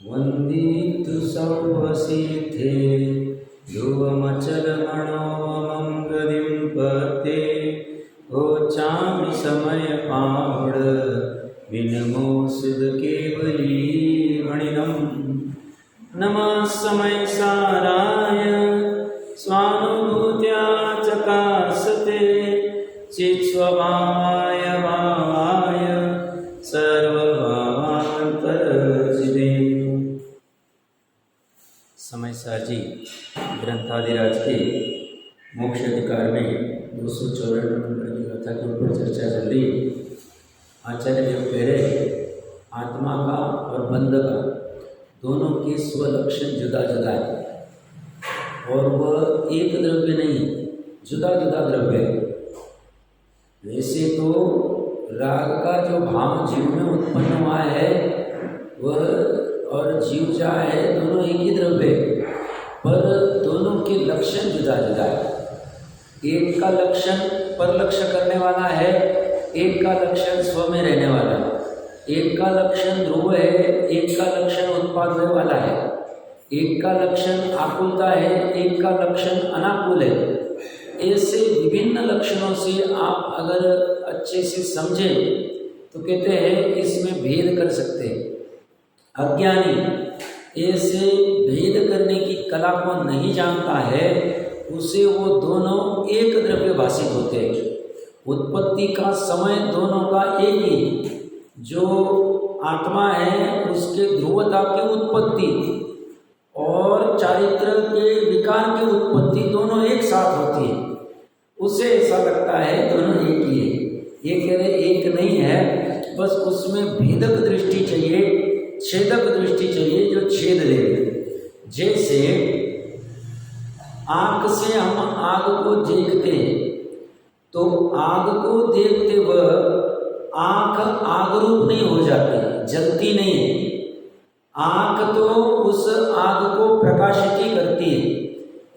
वन्दितु सर्वसिद्धे ध्रुवमचलमणोमं गतिं पते ओचामि समयपावड विनमो सुदकेवली मणिनं नमः समय साराय स्वानुभूत्या चकासते चित्स्वभावाय भावाय सर्वभावान्तरजिते। समय सार जी ग्रंथादिराज के मोक्ष अधिकार में 254 नंबर की कथा के ऊपर चर्चा चल रही। आचार्य देव कह रहे आत्मा का और बंध का दोनों के स्वलक्षण जुदा जुदा है और वह एक द्रव्य नहीं, जुदा जुदा द्रव्य है। वैसे तो राग का जो भाव जीव में उत्पन्न हुआ है वह और जीव जा है दोनों एक ही द्रव्य है, पर दोनों के लक्षण जुदा जुदा है। एक का लक्षण पर लक्ष्य करने वाला है, एक का लक्षण स्व में रहने वाला है। एक का लक्षण ध्रुव है, एक का लक्षण उत्पाद होने वाला है। एक का लक्षण आकुलता है, एक का लक्षण अनाकुल है। ऐसे विभिन्न लक्षणों से आप अगर अच्छे से समझें तो कहते हैं इसमें भेद कर सकते हैं। अज्ञानी ऐसे भेद करने की कला को नहीं जानता है, उसे वो दोनों एक द्रव्य भाषित होते हैं। उत्पत्ति का समय दोनों का एक ही, जो आत्मा है उसके ध्रुवता की उत्पत्ति और चारित्र के विकार की उत्पत्ति दोनों एक साथ होती है। उसे ऐसा लगता है दोनों एक ही है। ये कह रहे एक नहीं है, बस उसमें भेदक दृष्टि चाहिए, छेदक दृष्टि चाहिए जो छेद दे। जैसे आँख से हम आग को देखते हैं तो आग को देखते वह आँख आग रूप नहीं हो जाती, जलती नहीं है। आँख तो उस आग को प्रकाशित ही करती है।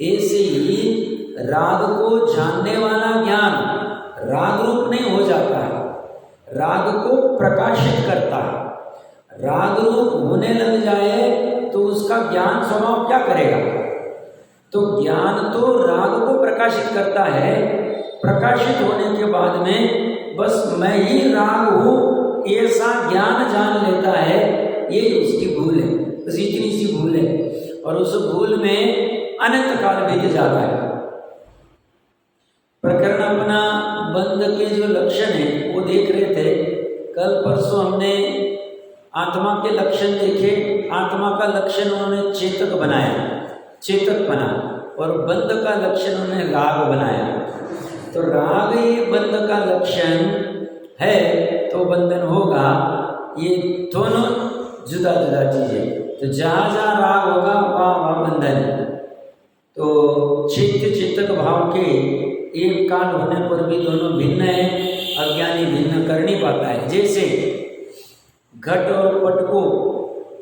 ऐसे ही राग को जानने वाला ज्ञान राग रूप नहीं हो जाता है, राग को प्रकाशित करता है। राग रूप होने लग जाए तो उसका ज्ञान स्वभाव क्या करेगा? तो ज्ञान तो राग को प्रकाशित करता है, प्रकाशित होने के बाद में बस मैं ही राग हूँ ऐसा ज्ञान जान लेता है। ये उसकी भूल है, बस इतनी सी भूल है, और उस भूल में अनंत काल बीत जाता है। प्रकरण अपना बंध के जो लक्षण है वो देख रहे थे। कल परसों हमने आत्मा के लक्षण देखे। आत्मा का लक्षण उन्होंने चेतक बनाया, चेतक बना, और बंध का लक्षण उन्होंने राग बनाया। तो राग ही बंध का लक्षण है तो बंधन होगा। ये दोनों जुदा जुदा चीजें। तो जहाँ जहाँ राग होगा वहाँ वहाँ बंधन है। तो चित्त चित्तक भाव के एक काल होने पर भी दोनों भिन्न है, अज्ञानी भिन्न कर नहीं पाता है। जैसे घट और पट को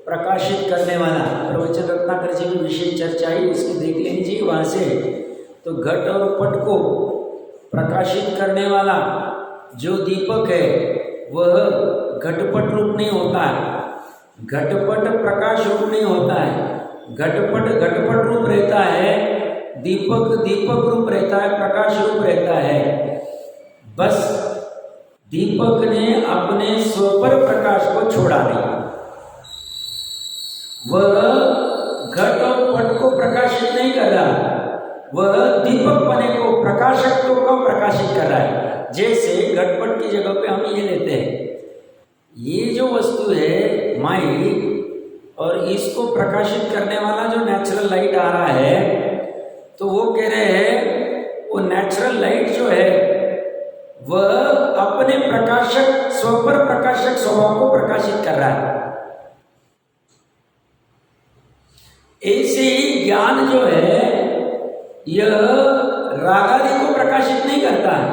प्रकाशित करने वाला, प्रवचन रत्नाकर जी की विशेष चर्चा ही उसकी देख लेनी चाहिए वहाँ से। तो घट और पट को प्रकाशित करने वाला जो दीपक है वह घटपट रूप नहीं होता है, घटपट प्रकाश रूप नहीं होता है। घटपट घटपट रूप रहता है, दीपक दीपक रूप रहता है, प्रकाश रूप रहता है। बस दीपक ने अपने स्वपर प्रकाश को छोड़ा नहीं, वह घट और पट को प्रकाशित नहीं कर रहा, वह दीपक बने को प्रकाशकत्व को प्रकाशित कर रहा है। जैसे घटपट की जगह पे हम ये लेते हैं, ये जो वस्तु है माइक, और इसको प्रकाशित करने वाला जो नेचुरल लाइट आ रहा है, तो वो कह रहे हैं वो नेचुरल लाइट जो है वह अपने प्रकाशक स्वपर प्रकाशक स्वभाव को प्रकाशित कर रहा है। ऐसे ही ज्ञान जो है यह रागादि को प्रकाशित नहीं करता है,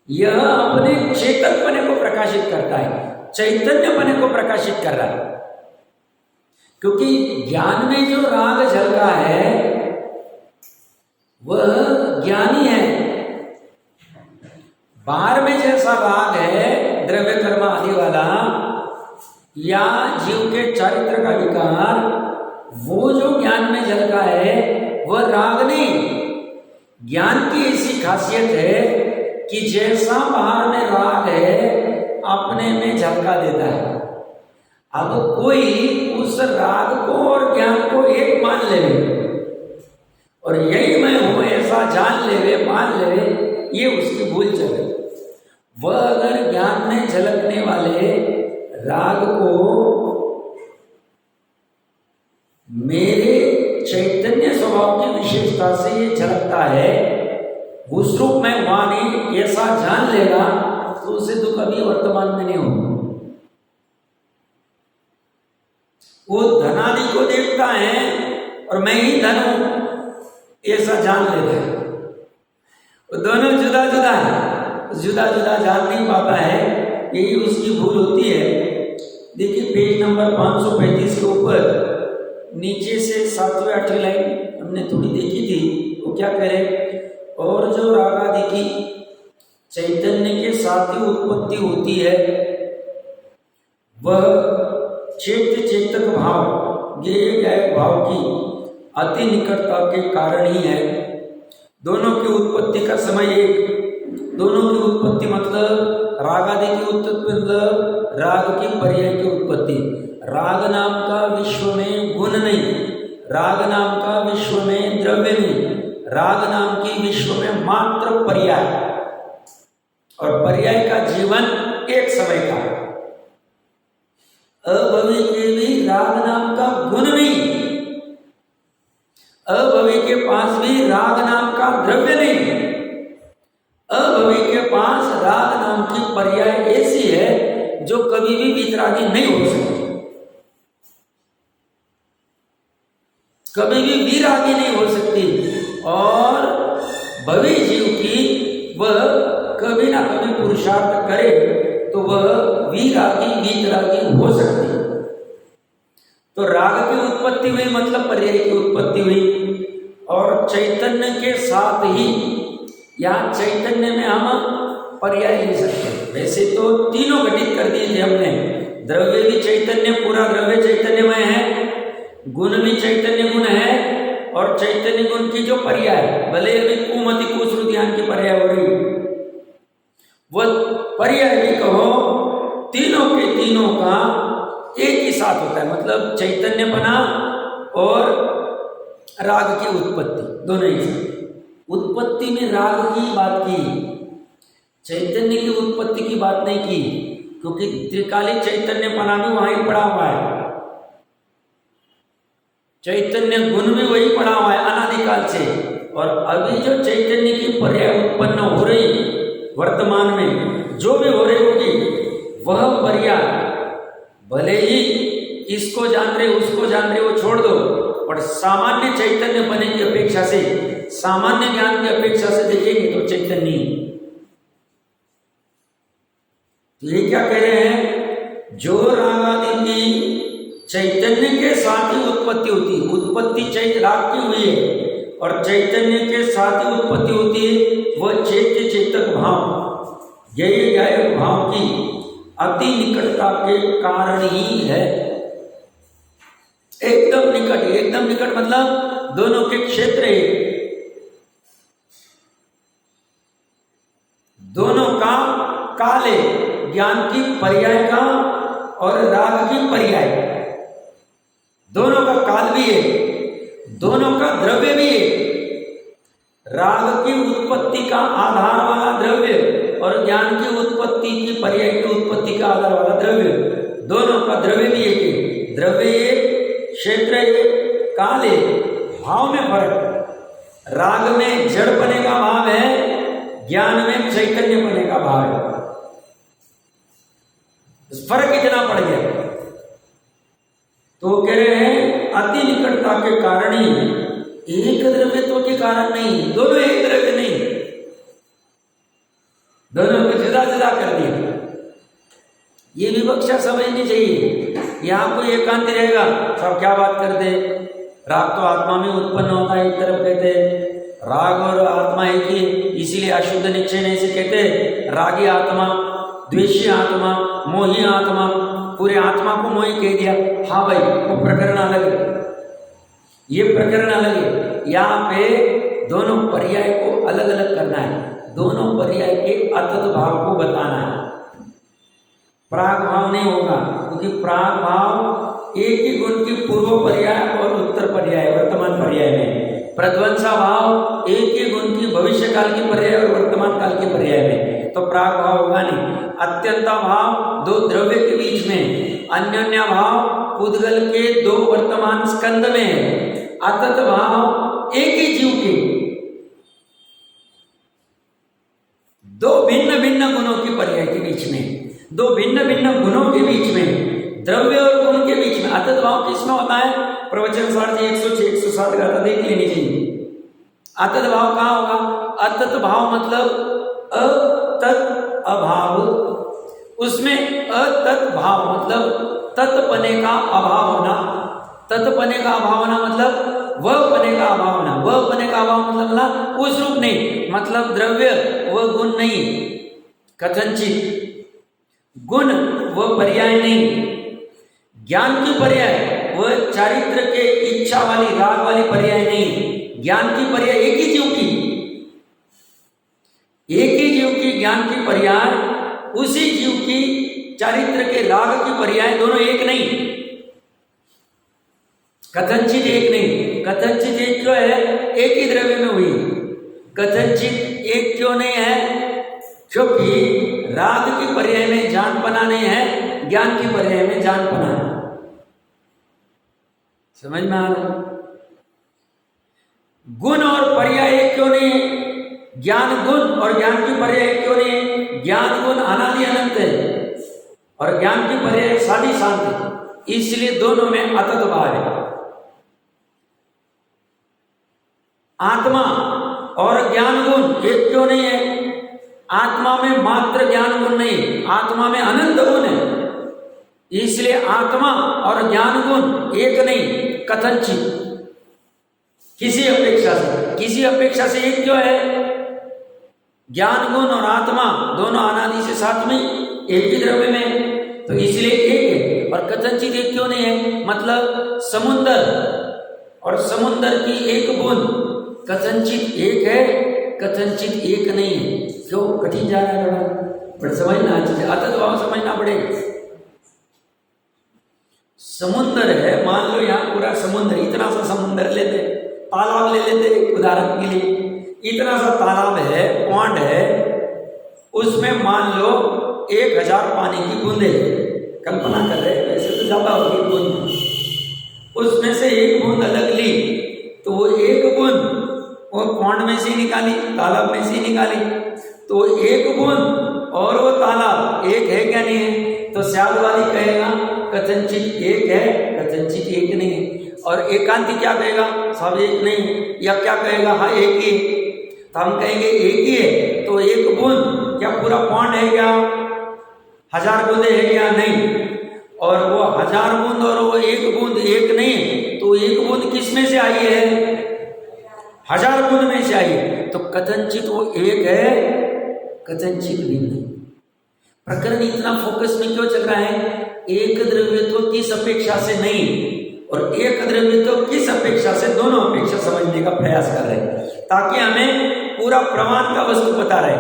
यह अपने चेतनपने को प्रकाशित करता है, चैतन्यपने को प्रकाशित कर रहा है। क्योंकि ज्ञान में जो राग झलका है वह ज्ञानी है। बाहर में जैसा राग है द्रव्य कर्म आदि वाला, या जीव के चरित्र का विकार वो जो ज्ञान में झलका है वह राग नहीं। ज्ञान की ऐसी खासियत है कि जैसा बाहर में राग है अपने में झलका देता है। अब कोई उस राग को और ज्ञान को एक मान ले और यही मैं हूं ऐसा जान लेवे मान लेवे, ये उसकी भूल चले। वह अगर ज्ञान में झलकने वाले राग को मेरे चैतन्य स्वभाव की विशेषता से ये झलकता है, उस रूप में वाणी ऐसा जान लेगा तो उसे तो कभी वर्तमान में नहीं होगा। वो धनादि को देखता है और मैं ही धन हूं ऐसा जान लेता है। वो दोनों जुदा जुदा है, जुदा जुदा जान नहीं पाता है, यही उसकी भूल होती है। देखिए पेज नंबर 535 के ऊपर नीचे से 7वें 8वें लाइन हमने थोड़ी देखी थी। वो क्या करे, और जो राग आदि की चैतन्य के साथ ही उत्पत्ति होती है वह चेत चेतक भाव ज्ञेय ज्ञायक भाव की अति निकटता के कारण ही है। दोनों की उत्पत्ति का समय एक, दोनों की उत्पत्ति मतलब राग आदि की उत्पत्ति मतलब राग की पर्याय की उत्पत्ति। राग नाम का विश्व में गुण नहीं, राग नाम का विश्व में द्रव्य नहीं, राग नाम की विश्व में मात्र पर्याय, और पर्याय का जीवन एक समय का। अभवी के भी राग नाम का गुण नहीं, अभवी के पास भी राग नाम का द्रव्य नहीं, अभवी के पास राग नाम की पर्याय ऐसी है जो कभी भी वितरागी नहीं हो सकती, कभी भी विरागी नहीं हो सकती। और भवी जीव की वह कभी ना कभी पुरुषार्थ करे तो वह विरागी वितरागी हो सकती है। तो राग की उत्पत्ति हुई मतलब पर्याय की उत्पत्ति हुई, और चैतन्य के साथ ही यहाँ चैतन्य में हम पर्याय ले सकते हैं। वैसे तो तीनों घटित कर दिए थे हमने, द्रव्य भी चैतन्य, पूरा द्रव्य चैतन्यमय है, गुण भी चैतन्य गुण है, और चैतन्य गुण की जो पर्याय भले अभी कुमति कुश्रुति ध्यान की पर्याय हो रही, वह पर्याय भी कहो तीनों के तीनों का एक ही साथ होता है। मतलब चैतन्य बना और राग की उत्पत्ति दोनों ही साथ। उत्पत्ति में राग की बात की, चैतन्य की उत्पत्ति की बात नहीं की, क्योंकि त्रिकालिक चैतन्य बना भी वहां ही पड़ा हुआ है, चैतन्य गुण में वही पड़ा हुआ है अनादिकाल से। और अभी जो चैतन्य की पर्याय उत्पन्न हो रही वर्तमान में जो भी हो रही होगी वह पर्याय भले ही इसको जान रहे उसको जान रहे वो छोड़ दो, और सामान्य चैतन्य बने की अपेक्षा से, सामान्य ज्ञान की अपेक्षा से देखेंगे तो चैतन्य। ये क्या कह रहे हैं, जो राग आदि की चैतन्य के साथ ही उत्पत्ति होती है, उत्पत्ति राग की हुई है और चैतन्य के साथ ही उत्पत्ति होती है, वह चैत्य चेतक भाव ज्ञेय ज्ञायक भाव की अति निकटता के कारण ही है। एकदम निकट, एकदम निकट मतलब दोनों के क्षेत्र एक, दोनों का काल है, ज्ञान की पर्याय का और राग की पर्याय, दोनों का काल भी है, दोनों का द्रव्य भी है। राग की उत्पत्ति का आधार वाला द्रव्य और ज्ञान की उत्पत्ति की पर्याय की उत्पत्ति का आधार वाला द्रव्य, दोनों का द्रव्य भी एक है। द्रव्य एक, क्षेत्र एक, काल एक, भाव में फर्क। राग में जड़ बने का भाव है, ज्ञान में चैतन्य बने का भाव है। फर्क इतना पड़ गया। तो कह रहे हैं अति निकटता के कारण ही, एक द्रव्यत्व के कारण नहीं, दोनों एक द्रव्य नहीं, दोनों को जुदा जुदा कर दिया। ये विवक्षा समझनी चाहिए। यहाँ कोई एकांत रहेगा, सब क्या बात कर दे, राग तो आत्मा में उत्पन्न होता है, एक तरफ कहते राग और आत्मा एक ही, इसीलिए अशुद्ध निश्चय नहीं से कहते रागी आत्मा, द्वेषी आत्मा, मोही आत्मा, पूरे आत्मा को मोही कह दिया, हाँ भाई वो प्रकरण अलग है, ये प्रकरण अलग है। यहाँ पे दोनों पर्याय को अलग अलग करना है, दोनों पर्याय के अतत भाव को बताना है। प्राग भाव नहीं होगा, क्योंकि प्राग भाव एक ही गुण की पूर्व पर्याय और उत्तर पर्याय वर्तमान पर्याय में, प्रध्वंसा भाव एक ही गुण की भविष्य काल की पर्याय और वर्तमान काल की पर्याय में, तो प्राग भाव होगा नहीं। अत्यंता भाव दो द्रव्य के बीच में, अन्योन्या भाव पुद्गल के दो वर्तमान स्कंद में, अतत भाव एक ही जीव के दो भिन्न भिन्न गुणों की पर्याय के बीच में, दो भिन्न भिन्न गुणों के बीच में, द्रव्य और गुण के बीच में। अतत भाव किसमें होता है? प्रवचन सारथी 106 107 गाथा देख लेनी चाहिए। अतत भाव कहाँ होगा? अतत भाव मतलब अतत अभाव, उसमें अतत भाव मतलब तत्पने का अभाव होना, तत्पने का अभाव होना मतलब वह पने का अभाव होना, वह पने का अभाव मतलब ना उस रूप नहीं, मतलब द्रव्य वह गुण नहीं, कथनचित गुण वह पर्याय नहीं, ज्ञान की पर्याय वह चारित्र के इच्छा वाली राग वाली पर्याय नहीं, ज्ञान की पर्याय एक ही जीव की, एक ही जीव की ज्ञान की पर्याय, उसी जीव की चारित्र के राग की पर्याय, दोनों एक नहीं, कथनचित एक नहीं। कथनचित एक क्यों है? एक ही द्रव्य में हुई। कथनचित एक क्यों नहीं है? क्योंकि राग की पर्याय में जानपना नहीं है, ज्ञान की पर्याय में जानपना है। समझ में आ रहा? गुण और पर्याय एक क्यों नहीं है? ज्ञान गुण और ज्ञान की पर्याय क्यों नहीं है? ज्ञान गुण अनादि अनंत है और ज्ञान की पर्याय साधी शांत है, इसलिए दोनों में अतत भाव है। आत्मा और ज्ञान गुण एक क्यों नहीं है? आत्मा में मात्र ज्ञान गुण नहीं, आत्मा में अनंत गुण है, इसलिए आत्मा और ज्ञान गुण एक नहीं, कथनचित किसी अपेक्षा से एक क्यों है? ज्ञान गुण और आत्मा दोनों अनादि से साथ में एक ही द्रव्य में, तो इसलिए एक है। और कथनचित एक क्यों नहीं है? मतलब समुद्र और समुद्र की एक बूंद, कथनचित एक है, कथनचित एक नहीं है। क्यों कठिन जा रहा है? बट समझना चाहिए, अतत भाव समझना पड़ेगा। समुद्र है, मान लो यहाँ पूरा समुद्र, इतना सा समुद्र लेते, तालाब ले लेते उदाहरण के लिए, इतना सा तालाब है, पॉन्ड है, उसमें मान लो 1000 पानी की बूंदे, कल्पना कर रहे, वैसे तो ज्यादा होगी बूंद, उसमें से एक बूंद अलग ली, तो वो एक बूंद वो पॉन्ड में से निकाली, तालाब में से निकाली, तो एक बूंद और वो तालाब एक है क्या नहीं है? तो श्यादवादी कहेगा कथनचित एक है, कथनचित एक नहीं है। और एकांती क्या कहेगा? सब एक नहीं है। या क्या कहेगा? हाँ एक ही है। तो हम कहेंगे एक ही है, तो एक बूंद क्या पूरा पॉन्ड है क्या? 1000 बूंदे है क्या? नहीं। और वो 1000 बूंद और वो एक बूंद एक नहीं है, तो एक बूंद किस में से आई है? 1000 बूंद में से आई है। तो कथनचित वो एक है, कथनचित भी नहीं। प्रकरण इतना फोकस में क्यों चल रहा है? एक द्रव्यत्व किस अपेक्षा से नहीं और एक द्रव्यत्व किस अपेक्षा से, दोनों अपेक्षा समझने का प्रयास कर रहे हैं, ताकि हमें पूरा प्रमाण का वस्तु पता रहे।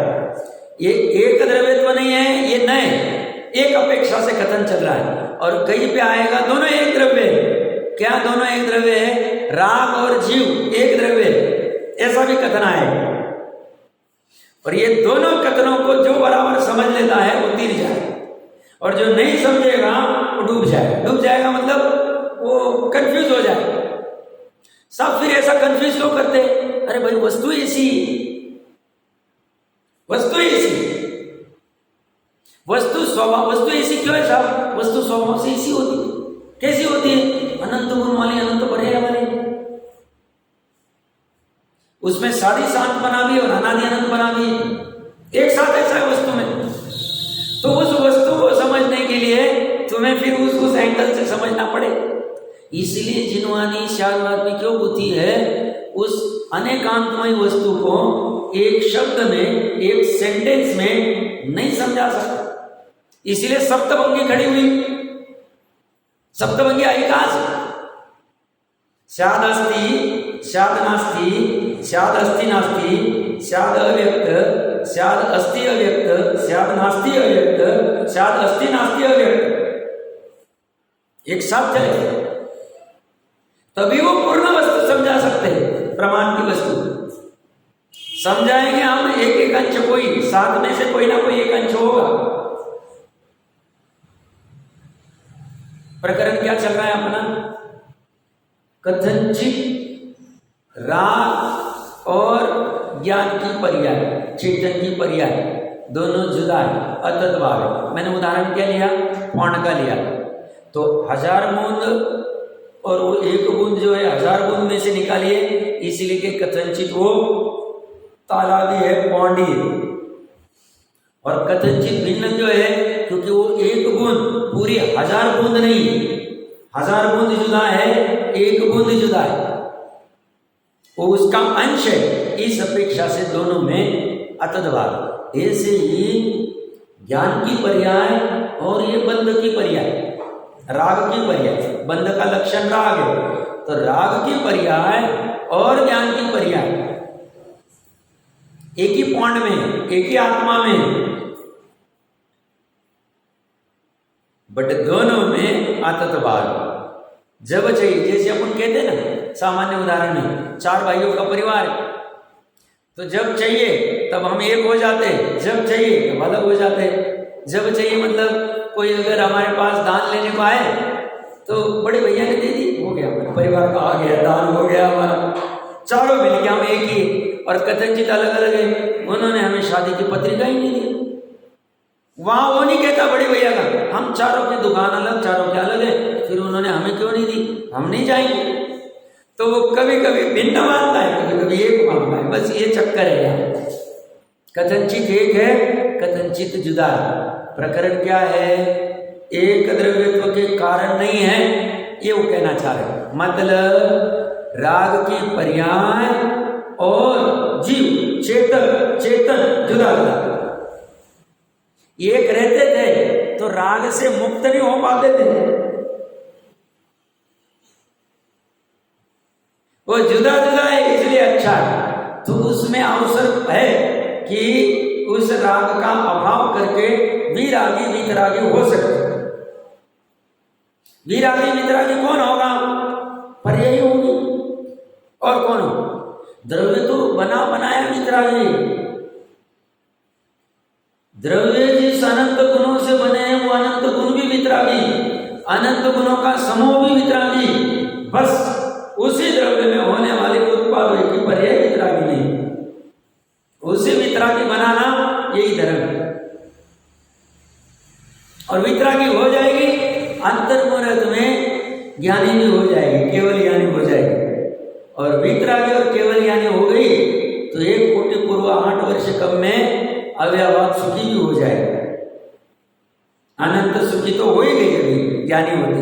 ये एक द्रव्यत्व नहीं है, ये नए एक अपेक्षा से कथन चल रहा है। और कहीं पे आएगा दोनों एक द्रव्य है। क्या दोनों एक द्रव्य है? राग और जीव एक द्रव्य है, ऐसा भी कथन आएगा। और ये दोनों कथनों को जो बराबर समझ लेता है वो तीर जाए, और जो नहीं समझेगा वो डूब जाए। डूब जाएगा मतलब वो कंफ्यूज हो जाए। सब फिर ऐसा कंफ्यूज क्यों करते? अरे भाई वस्तु ऐसी, वस्तु ऐसी, वस्तु स्वभाव, वस्तु ऐसी क्यों है साहब? वस्तु स्वभाव से ऐसी होती है। कैसी होती है? अनंत गुण वाली, अनंत पर्याय वाली, उसमें सारी शांत बना भी और अनादि अनंत बना भी एक साथ ऐसा है वस्तु में। तो उस वस्तु को समझने के लिए तुम्हें फिर उस एंगल से समझना पड़े। इसलिए जिनवानी श्यादवाद में क्यों होती है? उस अनेकांतमय वस्तु को एक शब्द में, एक सेंटेंस में नहीं समझा सकता, इसलिए सप्तभंगी खड़ी हुई। सप्तभंगी ऐकाच, स्याद अस्ति, स्याद नास्ति, स्याद अस्ति नास्ति, स्याद अव्यक्त, स्याद अस्ति अव्यक्त, स्याद नास्ति अव्यक्त, स्याद अस्ति नास्ति अव्यक्त, एक साथ चले तभी वो पूर्ण वस्तु समझा सकते हैं। प्रमाण की वस्तु समझाएंगे हम, एक एक अंश, कोई सात में से कोई ना कोई एक अंश होगा। प्रकरण क्या चल रहा है अपना? कथनचित राग और ज्ञान की पर्याय, चेतन की पर्याय दोनों जुदा है, अतद्भाव है। मैंने उदाहरण क्या लिया? पौंड का लिया। तो 1000 बूंद और वो एक बूंद जो है 1000 बूंद में से निकालिए, इसीलिए कि कथनचित वो तालाबी है, पौंडी है। और कथनचित भिन्न जो है, क्योंकि वो एक बूंद पूरी 1000 बूंद नहीं, 1000 बूंद जुदा है, एक बूंद जुदा है, वो उसका अंश है। इस अपेक्षा से दोनों में अतद्भाव। ऐसे ही ज्ञान की पर्याय और ये बंध की पर्याय, राग की पर्याय, बंध का लक्षण राग है, तो राग की पर्याय और ज्ञान की पर्याय एक ही पौंड में, एक ही आत्मा में, बट दोनों में अतद्भाव। जब चाहिए, जैसे अपन कहते हैं ना, सामान्य उदाहरण में 4 भाइयों का परिवार है, तो जब चाहिए तब हम एक हो जाते हैं, जब चाहिए तब अलग हो जाते हैं। जब चाहिए मतलब कोई अगर हमारे पास दान लेने को आए तो बड़े भैया ने दे दी, हो गया, हमारे परिवार का आ गया, दान हो गया हमारा, चारों मिलके हम एक ही। और कथनचित अलग अलग है, उन्होंने हमें शादी की पत्रिका ही नहीं दी। वहां वो नहीं कहता बड़े भैया का, हम चारों की दुकान अलग, चारों के अलग है, फिर उन्होंने हमें क्यों नहीं दी, हम नहीं जाएंगे। तो वो कभी कभी भिन्न मानता है, कभी कभी एक मानता है, बस ये चक्कर है यहाँ। कथनचित एक है, कथनचित जुदा है। प्रकरण क्या है? एक द्रव्यत्व के कारण नहीं है, ये वो कहना चाह रहे हैं। मतलब राग की पर्याय और जीव, चेतन जुदा जुदा एक रहते थे तो राग से मुक्त नहीं हो पाते थे, वो जुदा जुदा है इसलिए अच्छा है। तो उसमें अवसर है कि उस राग का अभाव करके विरागी वितरागी हो सकते। विरागी वितरागी कौन होगा? पर्यायी होगी। और कौन हो? द्रव्य तो बना बनाया वितरागी। द्रव्य जिस अनंत गुणों से बने हैं वो अनंत गुण भी वितरागी, अनंत गुणों का समूह भी वितरागी। बस उसी द्रव्य में होने वाले उत्पाद की पर्याय वितरागी नहीं, उसे वितरागी बनाना यही धर्म है। और वितरागी हो जाएगी, अंतर्मुहूर्त में ज्ञानी भी हो जाएगी, केवल ज्ञानी हो जाएगी। और वितरागी और केवल ज्ञानी हो गई तो 1 कोटि पूर्व 8 वर्ष कम में अव्यवहार सुखी भी हो जाएगा। अनंत सुखी तो हो ही गई अभी ज्ञानी होती।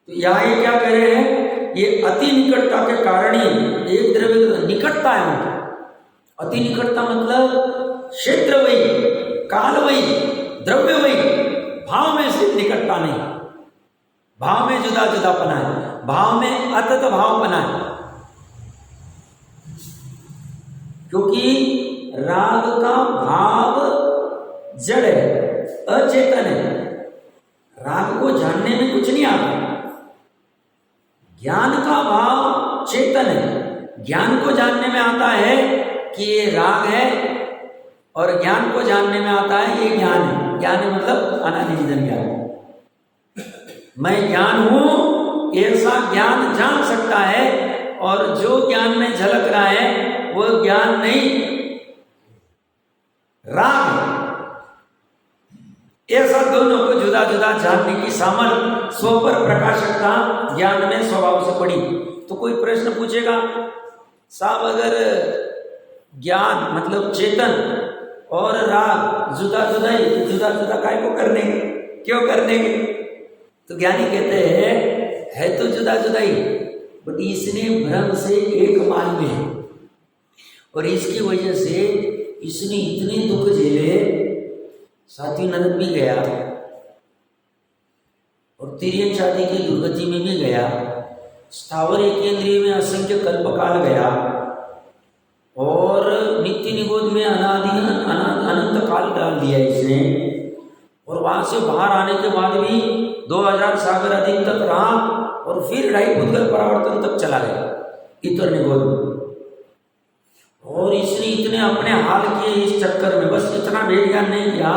तो यहाँ ये क्या कह रहे हैं? ये अति निकटता के कारण ही एक द्रव्य निकटता है उनकी। अति निकटता मतलब क्षेत्र वही, काल वही, द्रव्य वही, भाव में सिर्फ निकटता नहीं, भाव में जुदा जुदापना है, भाव में अतत भाव बना है। क्योंकि राग का भाव जड़ है, अचेतन है, राग को जानने में कुछ नहीं आता। ज्ञान का भाव चेतन है, ज्ञान को जानने में आता है कि ये राग है, और ज्ञान को जानने में आता है ये ज्ञान है। ज्ञान है मतलब अनादिनिधन ज्ञान। मैं ज्ञान हूं, ऐसा ज्ञान जान सकता है, और जो ज्ञान में झलक रहा है वो ज्ञान नहीं, राग है। ऐसा दोनों को जुदा जुदा जानने की सामर्थ्य, स्व पर प्रकाशकता ज्ञान में स्वभाव से पड़ी। तो कोई प्रश्न पूछेगा, साहब अगर ज्ञान मतलब चेतन और राग जुदा जुदा ही, जुदा जुदा काय को करने, क्यों करने? तो ज्ञानी कहते हैं है तो जुदा जुदा ही, बट इसने भ्रम से एक मान में है, और इसकी वजह से इसने इतने दुख झेले, साथी नरक भी गया, तिर्यन शादी की दुर्गति में भी गया, स्थावर केंद्रीय में असंख्य कल्पकाल गया और नित्य निगोद में अनंत काल डाल दिया इसने। और वहां से बाहर आने के बाद भी 2000 सागर अधिक तक रहा और फिर ढाई भूतगल परावर्तन तक चला गया इतर निगोद में। और इसने इतने अपने हाल किए इस चक्कर में, बस इतना भेद ज्ञान नहीं किया,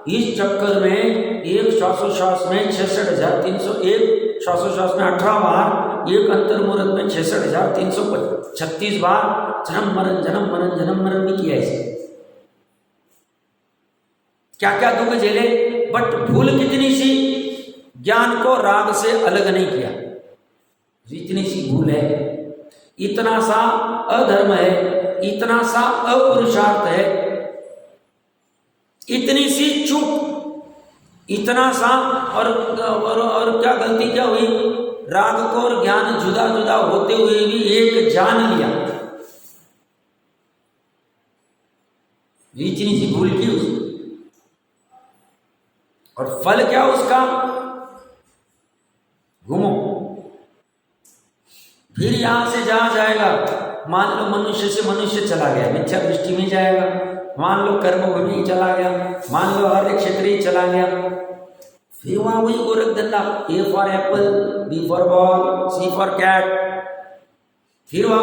इस चक्कर में एक श्वासोश्वास में 66,301 श्वासोश्वास में 18 बार, एक अंतर मुहूर्त में 66,336 बार जन्म मरण भी किया इसे। क्या क्या दुख झेले, बट भूल कितनी सी, ज्ञान को राग से अलग नहीं किया, इतनी सी भूल है, इतना सा अधर्म है, इतना सा अपुरुषार्थ है, इतनी सी चूक, इतना सा और क्या गलती क्या हुई, राग को और ज्ञान जुदा जुदा होते हुए भी एक जान लिया, इतनी सी भूल की उसने। और फल क्या उसका, घूमो फिर यहां से जहां जाएगा, मान लो मनुष्य से मनुष्य चला गया, मिथ्या दृष्टि में जाएगा, मान लो कर्मभूमि चला गया, मान लो हर एक क्षेत्र ही चला गया, फिर वहां वही गोरख धंधा, A for apple, B for ball, C for cat, फिर वहां